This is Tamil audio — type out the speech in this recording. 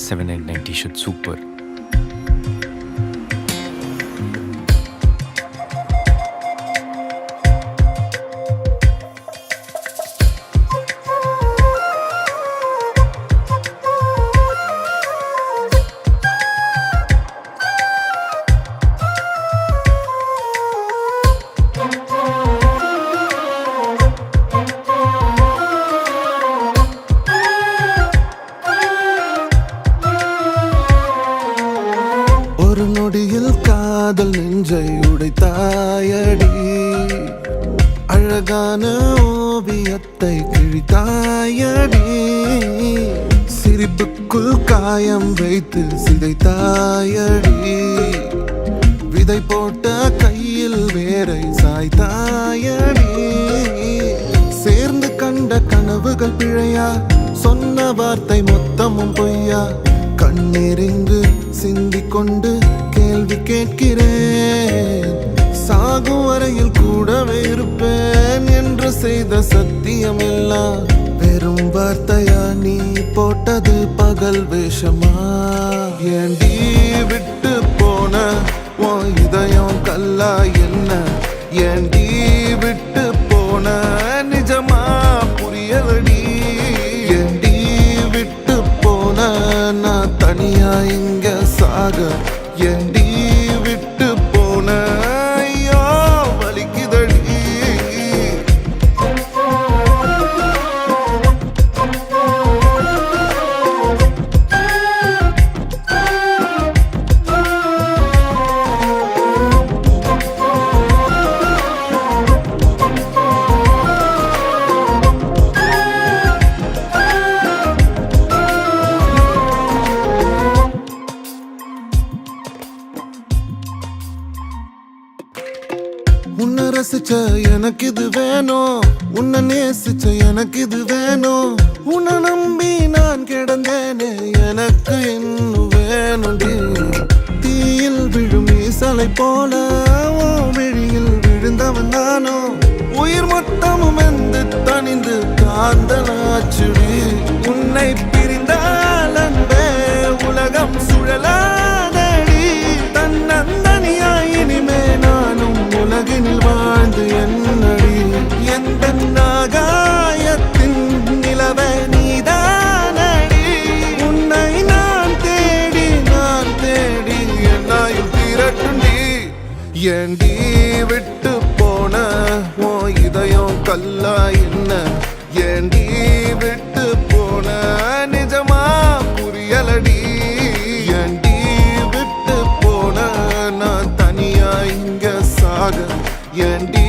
799 t-shirt super. ஒரு நொடியில் காதல் நெஞ்சை உடைத்தாயடி, அழகான ஓவியத்தை கிழித்தாயடி, சிரிப்புக்குள் காயம் வைத்து சிதைத்தாயடி, விதை போட்ட கையில் வேரை சாய்த்தாயடி, சேர்ந்து கண்ட கனவுகள் பிழையா, சொன்ன வார்த்தை மொத்தமும் பொய்யா, கண்ணெறிந்து சிந்திக் கொண்டு கேள்வி கேட்கிறேன், சாகும் வரையில் கூடவே இருப்பேன் என்று செய்த சத்தியம் எல்லாம் வெறும் வார்த்தையா, நீ போட்டது பகல் வேஷமா, ஏண்டி விட்டு போன உன் இதயம் கல்லா என்ன, ஏண்டி விட்டு போன நிஜமா புரியலடி, ஏண்டி விட்டு போன நான் தனியா இங்க சாக, ஏண்டி விட்டு போன ஐயோ வலிக்குதடி. உன்னை ரசிச்ச எனக்கு இது வேணும், உன்னை நேசிச்ச எனக்கு இது வேணும், உன்னை நம்பி நான் கிடந்தேனே எனக்கு இன்னும் வேணும்டி, தீயில் விழும் ஈசலை போல விழியில் விழுந்தவன் நானோ, உயிர் மொத்தமும் எந்த தனிந்து காந்தலாச்சுடி, உன்னை பிரிந்தால் அன்பே உலகம் சுழலாதடி, தன்னந்தனியாய் இனிமே நானும் உலகினில் வாழ்ந்து என்னடி, எந்த நாகாயத்தின் நிலவே நீதானடி, உன்னை நான் தேடி என்னாயும் திரட்டுண்டி, ஏண்டி விட்டு போன உன் இதயம் கல்லா என்ன, ஏண்டி விட்டு போன நிஜமா புரியலடி, ஏண்டி விட்டு போன நான் தனியா இங்க சாக, ஏண்டி